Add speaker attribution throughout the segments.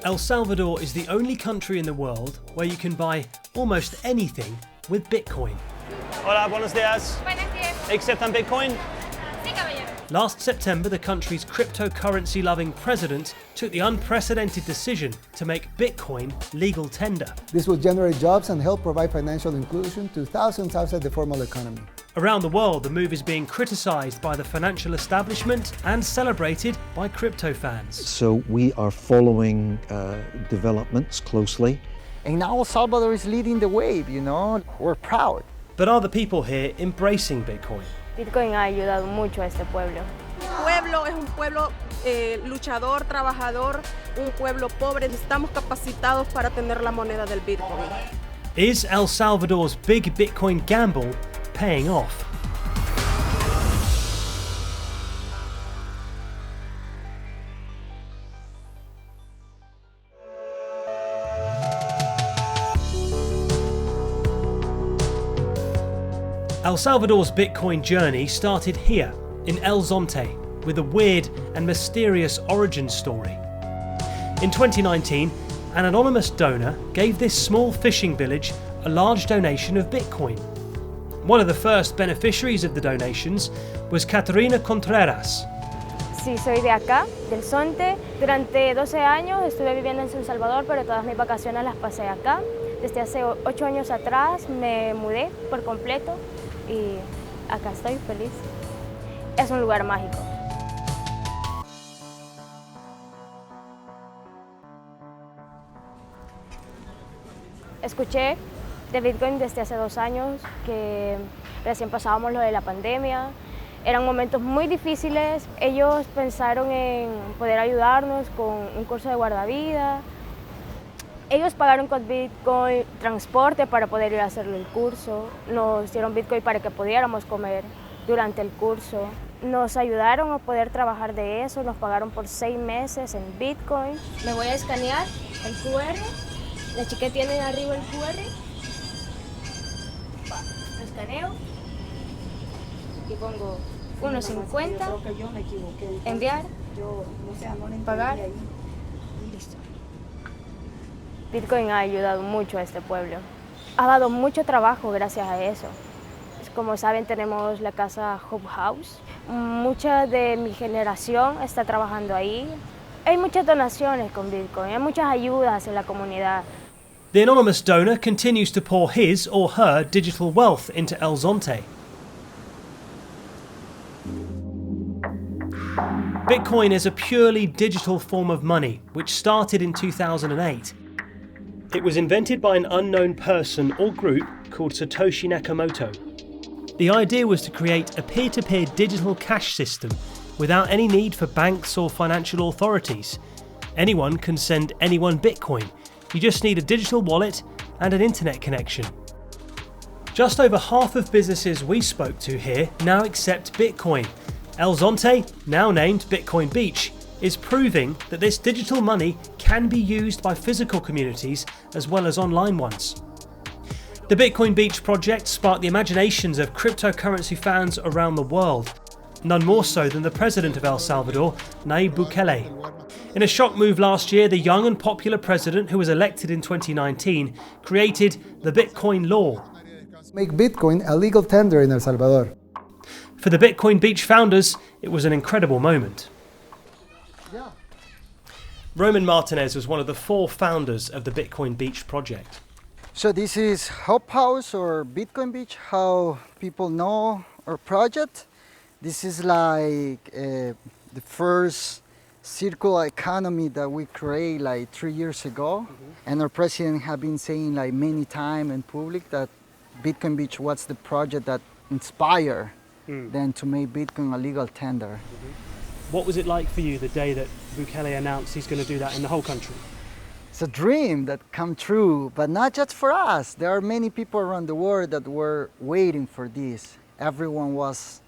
Speaker 1: El Salvador is the only country in the world where you can buy almost anything with Bitcoin.
Speaker 2: Hola, buenos días.
Speaker 3: Buenos días.
Speaker 2: ¿Aceptan Bitcoin?
Speaker 3: Sí, caballero.
Speaker 1: Last September, the country's cryptocurrency-loving president took the unprecedented decision to make Bitcoin legal tender.
Speaker 4: This will generate jobs and help provide financial inclusion to thousands outside the formal economy.
Speaker 1: Around the world, the move is being criticised by the financial establishment and celebrated by crypto fans.
Speaker 5: So we are following developments closely.
Speaker 6: And now El Salvador is leading the wave, you know, we're proud.
Speaker 1: But are the people here embracing Bitcoin?
Speaker 7: Bitcoin ha ayudado mucho a este pueblo.
Speaker 8: Pueblo es un pueblo luchador, trabajador, un pueblo pobre. Estamos capacitados para tener la moneda del Bitcoin.
Speaker 1: Is El Salvador's big Bitcoin gamble paying off? El Salvador's Bitcoin journey started here, in El Zonte, with a weird and mysterious origin story. In 2019, an anonymous donor gave this small fishing village a large donation of Bitcoin. One of the first beneficiaries of the donations was Caterina Contreras.
Speaker 7: Sí, soy de acá, del Zonte. Durante 12 años estuve viviendo en San Salvador, pero todas mis vacaciones las pasé acá. Desde hace 8 años atrás me mudé por completo y acá estoy feliz. Es un lugar mágico. Escuché de Bitcoin desde hace 2 años, que recién pasábamos lo de la pandemia. Eran momentos muy difíciles. Ellos pensaron en poder ayudarnos con un curso de guardavidas. Ellos pagaron con Bitcoin transporte para poder ir a hacer el curso. Nos dieron Bitcoin para que pudiéramos comer durante el curso. Nos ayudaron a poder trabajar de eso. Nos pagaron por 6 meses en Bitcoin. Me voy a escanear el QR. La chica tiene arriba el QR. Lo escaneo y pongo 1.50, enviar, pagar y listo. Bitcoin ha ayudado mucho a este pueblo. Ha dado mucho trabajo gracias a eso. Como saben, tenemos la casa Hub House. Mucha de mi generación está trabajando ahí. Hay muchas donaciones con Bitcoin, hay muchas ayudas en la comunidad.
Speaker 1: The anonymous donor continues to pour his or her digital wealth into El Zonte. Bitcoin is a purely digital form of money, which started in 2008. It was invented by an unknown person or group called Satoshi Nakamoto. The idea was to create a peer-to-peer digital cash system without any need for banks or financial authorities. Anyone can send anyone Bitcoin. You just need a digital wallet and an internet connection. Just over half of businesses we spoke to here now accept Bitcoin. El Zonte, now named Bitcoin Beach, is proving that this digital money can be used by physical communities as well as online ones. The Bitcoin Beach project sparked the imaginations of cryptocurrency fans around the world, none more so than the president of El Salvador, Nayib Bukele. In a shock move last year, the young and popular president, who was elected in 2019, created the Bitcoin law.
Speaker 4: Make Bitcoin a legal tender in El Salvador.
Speaker 1: For the Bitcoin Beach founders, it was an incredible moment. Roman Martinez was one of the 4 founders of the Bitcoin Beach project.
Speaker 6: So this is Hub House or Bitcoin Beach, how people know our project. This is like the first circular economy that we create like 3 years ago. And our president have been saying like many times in public that Bitcoin Beach was the project that inspired them to make Bitcoin a legal tender.
Speaker 2: What was it like for you the day that Bukele announced he's going to do that in the whole country?
Speaker 6: It's a dream that come true, but not just for us. There are many people around the world that were waiting for this. Everyone was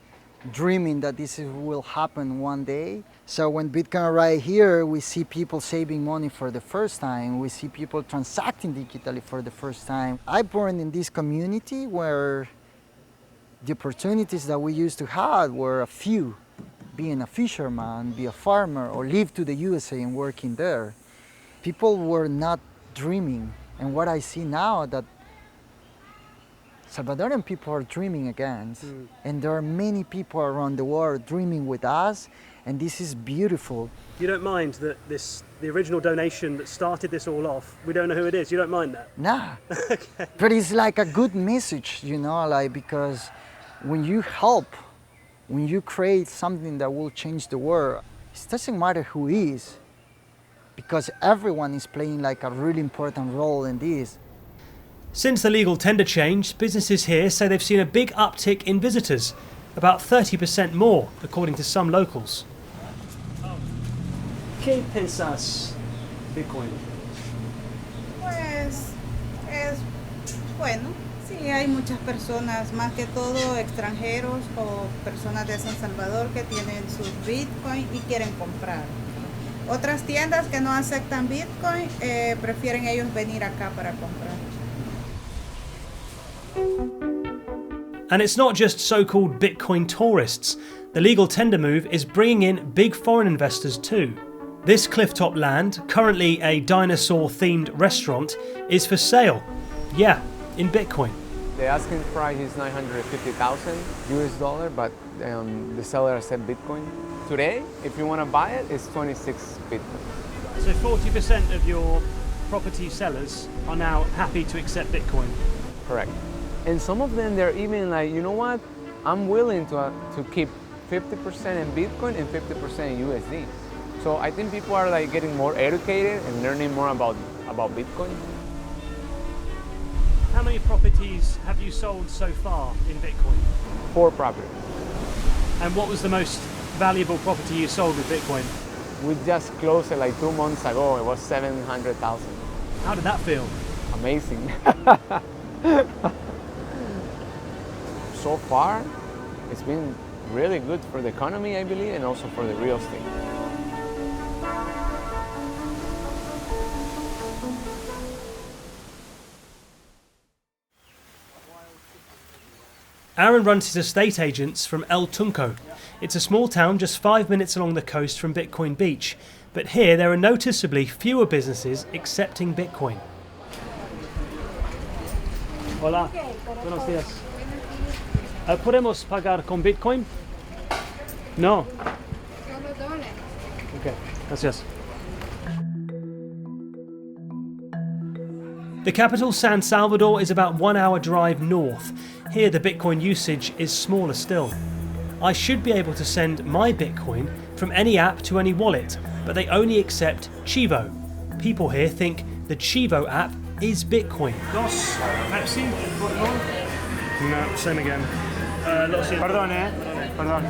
Speaker 6: dreaming that this will happen one day. So when Bitcoin arrived here, we see people saving money for the first time. We see people transacting digitally for the first time. I born in this community where the opportunities that we used to have were a few. Being a fisherman, be a farmer, or live to the USA and working there. people were not dreaming. And what I see now that Salvadorian people are dreaming again. And there are many people around the world dreaming with us, and this is beautiful.
Speaker 2: You don't mind that the original donation that started this all off, we don't know who it is, you don't mind that?
Speaker 6: Nah.
Speaker 2: Okay.
Speaker 6: But it's like a good message, you know, like, because when you help, when you create something that will change the world, it doesn't matter who is, because everyone is playing like a really important role in this.
Speaker 1: Since the legal tender change, businesses here say they've seen a big uptick in visitors, about 30% more, according to some locals.
Speaker 2: ¿Qué pensás Bitcoin?
Speaker 3: Pues es bueno, sí hay muchas personas, más que todo extranjeros o personas de San Salvador que tienen sus Bitcoin y quieren comprar. Otras tiendas que no aceptan Bitcoin prefieren ellos venir acá para comprar.
Speaker 1: And it's not just so-called Bitcoin tourists. The legal tender move is bringing in big foreign investors too. This clifftop land, currently a dinosaur-themed restaurant, is for sale. Yeah, in Bitcoin.
Speaker 9: The asking price is $950,000 US, but the seller said Bitcoin. Today, if you want to buy it, it's 26 Bitcoin.
Speaker 2: So 40% of your property sellers are now happy to accept Bitcoin?
Speaker 9: Correct. And some of them, they're even like, you know what? I'm willing to keep 50% in Bitcoin and 50% in USD. So I think people are like getting more educated and learning more about Bitcoin.
Speaker 2: How many properties have you sold so far in Bitcoin?
Speaker 9: 4 properties.
Speaker 2: And what was the most valuable property you sold with Bitcoin?
Speaker 9: We just closed it like 2 months ago. It was 700,000.
Speaker 2: How did that feel?
Speaker 9: Amazing. So far, it's been really good for the economy, I believe, and also for the real estate.
Speaker 1: Aaron runs his estate agents from El Tunco. It's a small town just 5 minutes along the coast from Bitcoin Beach, but here there are noticeably fewer businesses accepting Bitcoin.
Speaker 2: Hola, buenos días. ¿Podemos pagar con Bitcoin? No. Okay, gracias.
Speaker 1: The capital, San Salvador, is about 1 hour drive north. Here the Bitcoin usage is smaller still. I should be able to send my Bitcoin from any app to any wallet, but they only accept Chivo. People here think the Chivo app is Bitcoin.
Speaker 2: Dos Pepsi, por favor. No, same again. Perdón, Perdón.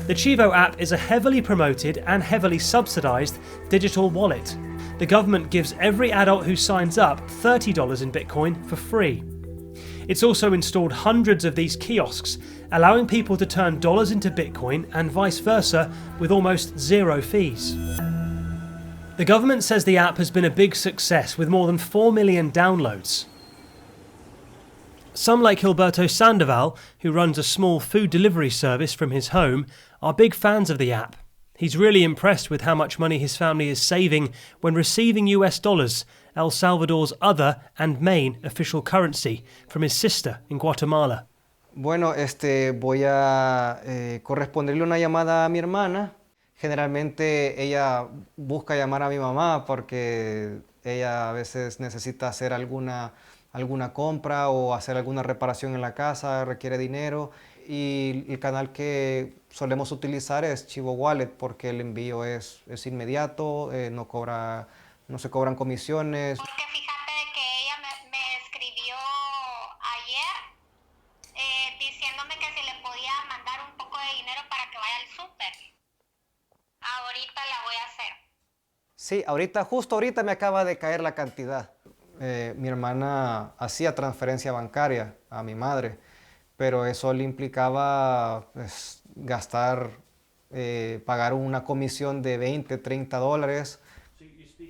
Speaker 1: The Chivo app is a heavily promoted and heavily subsidised digital wallet. The government gives every adult who signs up $30 in Bitcoin for free. It's also installed hundreds of these kiosks, allowing people to turn dollars into Bitcoin and vice versa with almost zero fees. The government says the app has been a big success with more than 4 million downloads. Some like Gilberto Sandoval, who runs a small food delivery service from his home, are big fans of the app. He's really impressed with how much money his family is saving when receiving US dollars, El Salvador's other and main official currency, from his sister in Guatemala.
Speaker 10: Bueno, voy a corresponderle una llamada a mi hermana. Generalmente ella busca llamar a mi mamá porque ella a veces necesita hacer alguna compra o hacer alguna reparación en la casa, requiere dinero. Y el canal que solemos utilizar es Chivo Wallet porque el envío es inmediato, no se cobran comisiones.
Speaker 11: Porque fíjate de que ella me escribió ayer diciéndome que si le podía mandar un poco de dinero para que vaya al súper. Ahorita la voy a hacer.
Speaker 10: Sí, justo ahorita me acaba de caer la cantidad. Mi hermana hacía transferencia bancaria a mi madre, pero eso le implicaba pues, pagar una comisión de $20, $30.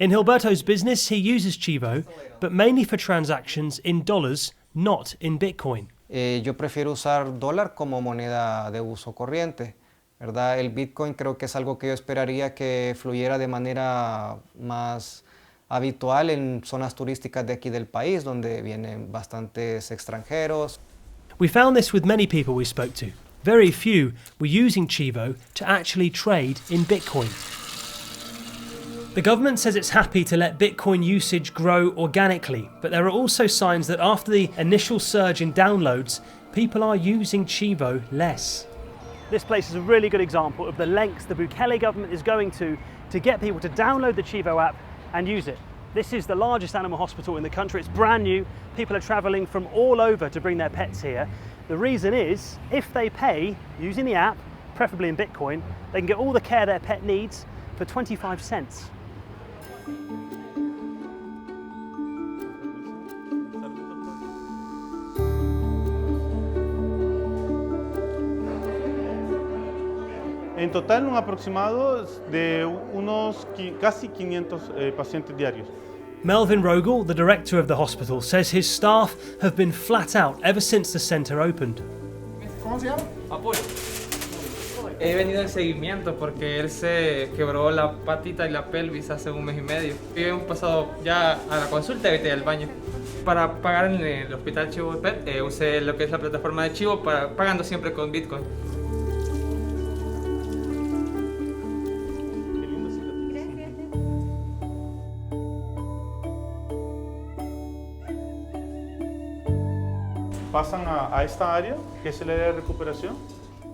Speaker 1: In Gilberto's business, he uses Chivo, but mainly for transactions in dollars, not in Bitcoin.
Speaker 10: Yo prefiero usar dólar como moneda de uso corriente, ¿verdad? El Bitcoin creo que es algo que yo esperaría que fluyera de manera más habitual en zonas turísticas de aquí del país, donde vienen bastantes extranjeros.
Speaker 1: We found this with many people we spoke to. Very few were using Chivo to actually trade in Bitcoin. The government says it's happy to let Bitcoin usage grow organically, but there are also signs that after the initial surge in downloads, people are using Chivo less.
Speaker 2: This place is a really good example of the lengths the Bukele government is going to get people to download the Chivo app and use it. This is the largest animal hospital in the country. It's brand new. People are travelling from all over to bring their pets here. The reason is, if they pay using the app, preferably in Bitcoin, they can get all the care their pet needs for 25 cents.
Speaker 12: En total, un aproximado de unos casi 500 pacientes diarios.
Speaker 1: Melvin Rogel, the director of the hospital, says his staff have been flat out ever since the centre opened.
Speaker 13: ¿Cómo se llama? Apolo. He venido en seguimiento porque él se quebró la patita y la pelvis hace un mes y medio. Y hemos pasado ya a la consulta y al baño. Para pagar en el hospital Chivo Pet, usé lo que es la plataforma de Chivo, pagando siempre con Bitcoin.
Speaker 12: Pasan a esta área, que es el área de recuperación,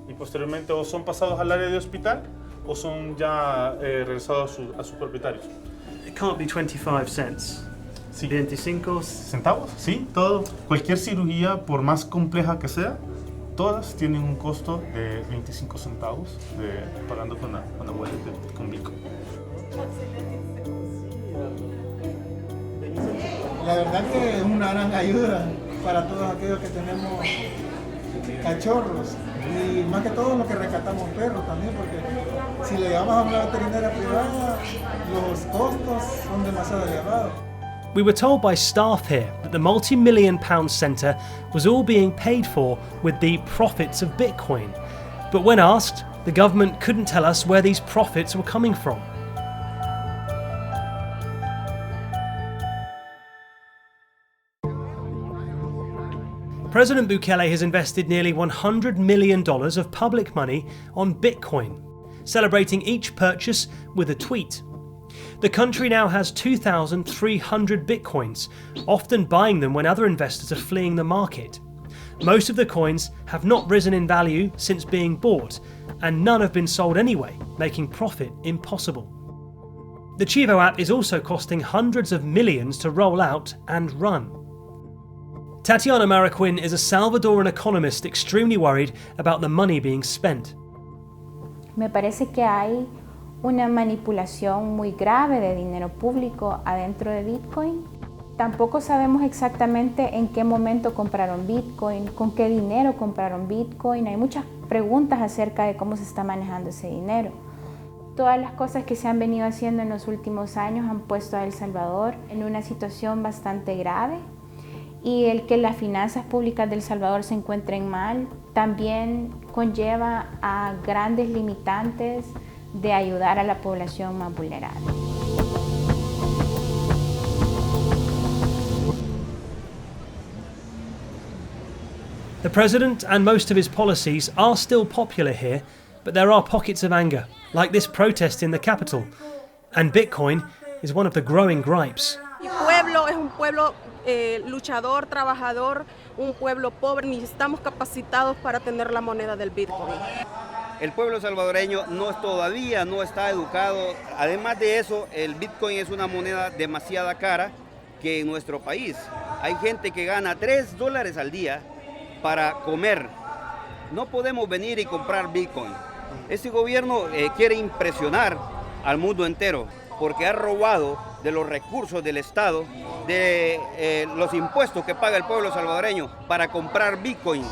Speaker 12: y posteriormente o son pasados al área de hospital o son ya regresados a sus propietarios.
Speaker 2: It can't be 25 cents.
Speaker 12: Sí.
Speaker 2: 25
Speaker 12: centavos, sí, todo. Cualquier cirugía, por más compleja que sea, todas tienen un costo de 25 centavos pagando con la wallet con Bitcoin.
Speaker 14: La verdad que es una gran ayuda para todos aquellos que tenemos cachorros y más que todo los que rescatamos perros también, porque si le llevamos a una veterinaria privada los costos son demasiado elevados.
Speaker 1: We were told by staff here that the multi-million-pound centre was all being paid for with the profits of Bitcoin. But when asked, the government couldn't tell us where these profits were coming from. President Bukele has invested nearly $100 million of public money on Bitcoin, celebrating each purchase with a tweet. The country now has 2,300 Bitcoins, often buying them when other investors are fleeing the market. Most of the coins have not risen in value since being bought, and none have been sold anyway, making profit impossible. The Chivo app is also costing hundreds of millions to roll out and run. Tatiana Mariquin is a Salvadoran economist extremely worried about the money being spent.
Speaker 15: Me parece que hay una manipulación muy grave de dinero público adentro de Bitcoin. Tampoco sabemos exactamente en qué momento compraron Bitcoin, con qué dinero compraron Bitcoin. Hay muchas preguntas acerca de cómo se está manejando ese dinero. Todas las cosas que se han venido haciendo en los últimos años han puesto a El Salvador en una situación bastante grave. Y el que las finanzas públicas de El Salvador se encuentren mal también conlleva a grandes limitantes de ayudar a la población más vulnerable.
Speaker 1: The president and most of his policies are still popular here, but there are pockets of anger, like this protest in the capital, and Bitcoin is one of the growing gripes.
Speaker 8: Mi pueblo es un pueblo luchador, trabajador, un pueblo pobre. Necesitamos capacitados para tener la moneda del Bitcoin.
Speaker 16: El pueblo salvadoreño todavía no está educado. Además de eso, el Bitcoin es una moneda demasiado cara que en nuestro país hay gente que gana $3 al día para comer. No podemos venir y comprar Bitcoin. Este gobierno quiere impresionar al mundo entero porque ha robado de los recursos del Estado, de los impuestos que paga el pueblo salvadoreño para comprar Bitcoin.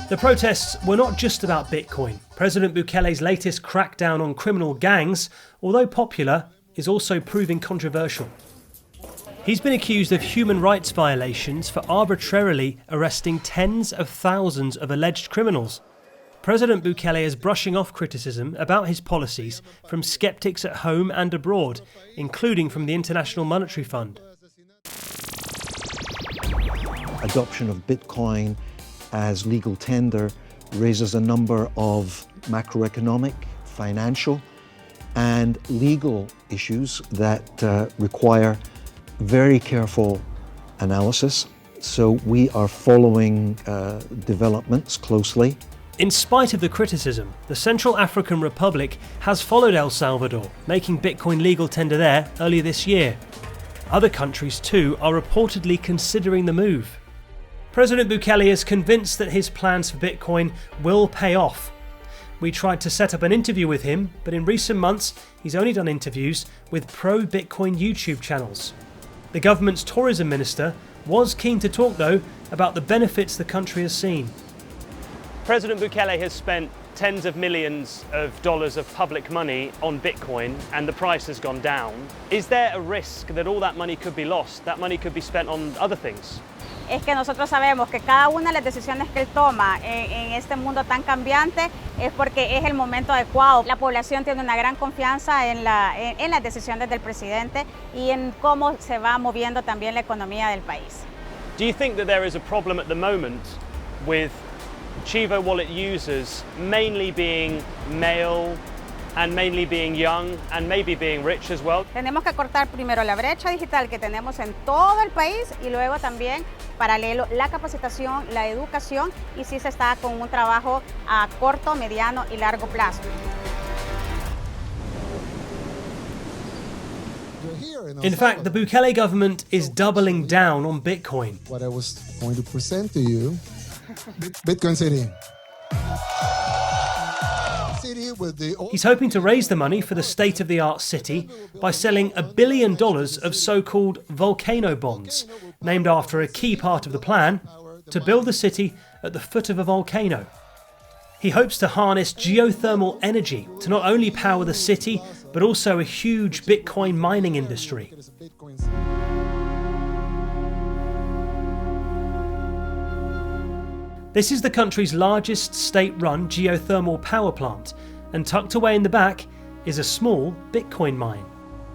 Speaker 1: The protests were not just about Bitcoin. President Bukele's latest crackdown on criminal gangs, although popular, is also proving controversial. He's been accused of human rights violations for arbitrarily arresting tens of thousands of alleged criminals. President Bukele is brushing off criticism about his policies from skeptics at home and abroad, including from the International Monetary Fund.
Speaker 5: Adoption of Bitcoin as legal tender raises a number of macroeconomic, financial, and legal issues that require very careful analysis. So we are following developments closely.
Speaker 1: In spite of the criticism, the Central African Republic has followed El Salvador, making Bitcoin legal tender there earlier this year. Other countries too are reportedly considering the move. President Bukele is convinced that his plans for Bitcoin will pay off. We tried to set up an interview with him, but in recent months he's only done interviews with pro-Bitcoin YouTube channels. The government's tourism minister was keen to talk though about the benefits the country has seen. President Bukele has spent tens of millions of dollars of public money on Bitcoin and the price has gone down. Is there a risk that all that money could be lost? That money could be spent on other things?
Speaker 17: Es que nosotros sabemos que cada una de las decisiones que él toma en este mundo tan cambiante es porque es el momento adecuado. La población tiene una gran confianza en las decisiones del presidente y en cómo se va moviendo también la economía del país.
Speaker 1: Do you think that there is a problem at the moment with Chivo wallet users mainly being male and mainly being young and maybe being rich as well?
Speaker 17: Tenemos que cortar primero la brecha digital que tenemos en todo el país y luego también paralelo la capacitación, la educación y sí se está con un trabajo a corto, mediano y largo plazo.
Speaker 1: In fact, the Bukele government is doubling down on Bitcoin.
Speaker 18: What I was going to present to you, Bitcoin City.
Speaker 1: He's hoping to raise the money for the state-of-the-art city by selling $1 billion of so-called volcano bonds, named after a key part of the plan, to build the city at the foot of a volcano. He hopes to harness geothermal energy to not only power the city, but also a huge Bitcoin mining industry. This is the country's largest state-run geothermal power plant, and tucked away in the back is a small Bitcoin mine.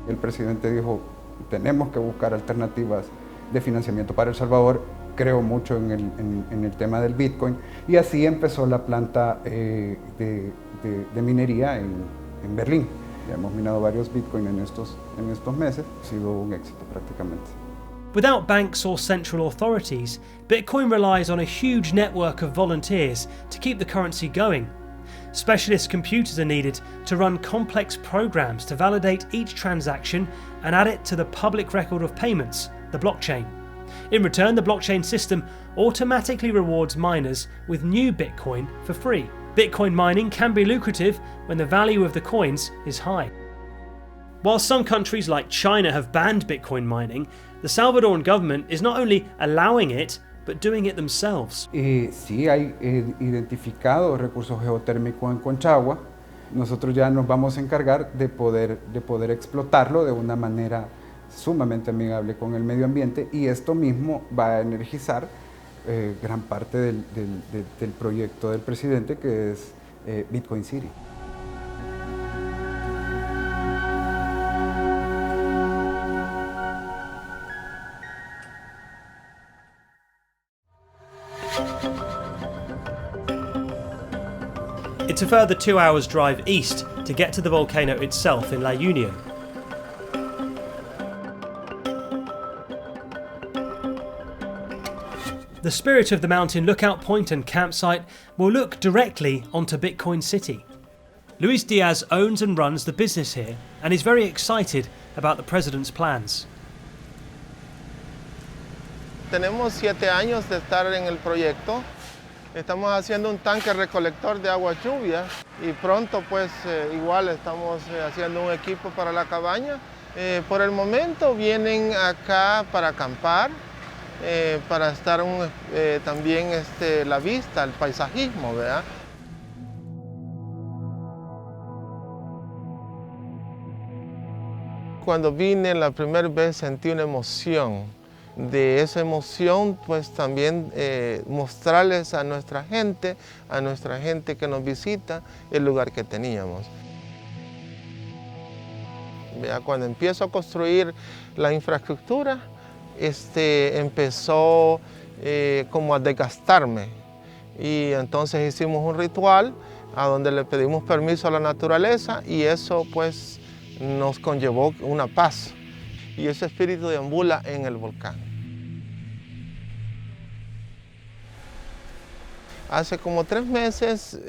Speaker 19: El presidente dijo, tenemos que buscar alternativas de financiamiento para El Salvador. Creo mucho en el tema del Bitcoin y así empezó la planta de minería en Berlín. Ya hemos minado varios Bitcoin en estos meses, ha sido un éxito prácticamente.
Speaker 1: Without banks or central authorities, Bitcoin relies on a huge network of volunteers to keep the currency going. Specialist computers are needed to run complex programs to validate each transaction and add it to the public record of payments, the blockchain. In return, the blockchain system automatically rewards miners with new Bitcoin for free. Bitcoin mining can be lucrative when the value of the coins is high. While some countries like China have banned Bitcoin mining, the Salvadoran government is not only allowing it, but doing it themselves.
Speaker 19: Sí hay identificado recursos geotérmicos en Conchagua. Nosotros ya nos vamos a encargar de poder explotarlo de una manera sumamente amigable con el medio ambiente y esto mismo va a energizar gran parte del proyecto del presidente que es Bitcoin City.
Speaker 1: It's a further 2 hours drive east to get to the volcano itself in La Union. The spirit of the mountain lookout point and campsite will look directly onto Bitcoin City. Luis Diaz owns and runs the business here and is very excited about the president's plans.
Speaker 20: Tenemos 7 años de estar en el proyecto. Estamos haciendo un tanque recolector de agua lluvia y pronto pues igual estamos haciendo un equipo para la cabaña. Por el momento vienen acá para acampar, para estar también la vista, el paisajismo, ¿verdad? Cuando vine la primera vez sentí una emoción de esa emoción, pues también mostrarles a nuestra gente que nos visita, el lugar que teníamos. Ya cuando empiezo a construir la infraestructura, empezó como a desgastarme. Y entonces hicimos un ritual a donde le pedimos permiso a la naturaleza y eso pues nos conllevó una paz. Y ese espíritu deambula en el volcán. Hace como 3 meses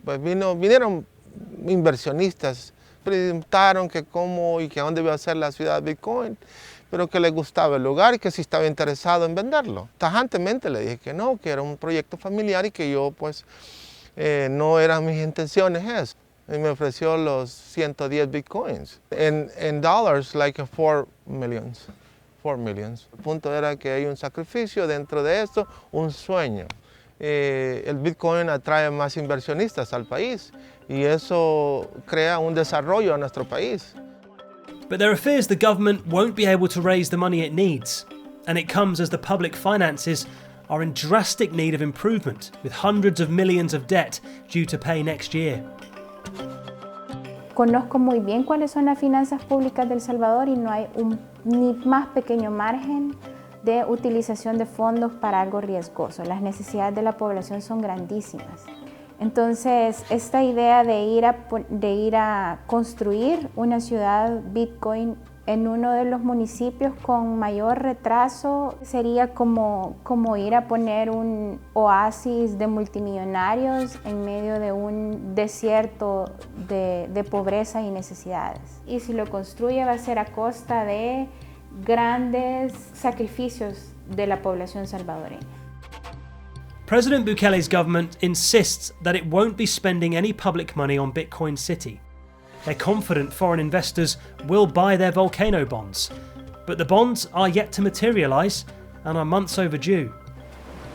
Speaker 20: pues vinieron inversionistas, preguntaron que cómo y que dónde iba a ser la ciudad de Bitcoin, pero que les gustaba el lugar y que si estaba interesado en venderlo. Tajantemente le dije que no, que era un proyecto familiar y que yo pues no eran mis intenciones eso. Y me ofreció los 110 bitcoins. En dólares, like 4 millions. 4 millions. El punto era que hay un sacrificio dentro de esto, un sueño. El bitcoin atrae más inversionistas al país y eso crea un desarrollo a nuestro país.
Speaker 1: But there are fears the government won't be able to raise the money it needs, and it comes as the public finances are in drastic need of improvement, with hundreds of millions of debt due to pay next year.
Speaker 15: Conozco muy bien cuáles son las finanzas públicas de El Salvador y no hay ni más pequeño margen de utilización de fondos para algo riesgoso. Las necesidades de la población son grandísimas. Entonces, esta idea de ir a construir una ciudad Bitcoin en uno de los municipios con mayor retraso sería como ir a poner un oasis de multimillonarios en medio de un desierto de pobreza y necesidades. Y si lo construye va a ser a costa de grandes sacrificios de la población salvadoreña.
Speaker 1: President Bukele's government insists that it won't be spending any public money on Bitcoin City. They're confident foreign investors will buy their volcano bonds, but the bonds are yet to materialise and are months overdue.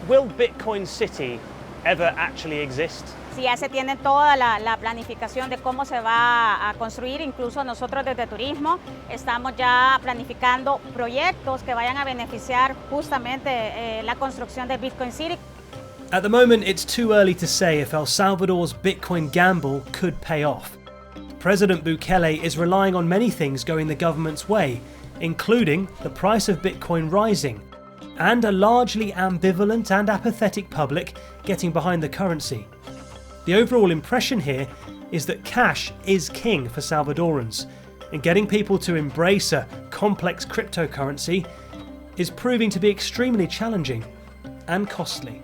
Speaker 2: Will Bitcoin City ever actually exist?
Speaker 17: Sí, ya se tiene toda la planificación de cómo se va a construir, incluso nosotros desde Turismo estamos ya planificando proyectos que vayan a beneficiar justamente la construcción de Bitcoin City.
Speaker 1: At the moment, it's too early to say if El Salvador's Bitcoin gamble could pay off. President Bukele is relying on many things going the government's way, including the price of Bitcoin rising, and a largely ambivalent and apathetic public getting behind the currency. The overall impression here is that cash is king for Salvadorans, and getting people to embrace a complex cryptocurrency is proving to be extremely challenging and costly.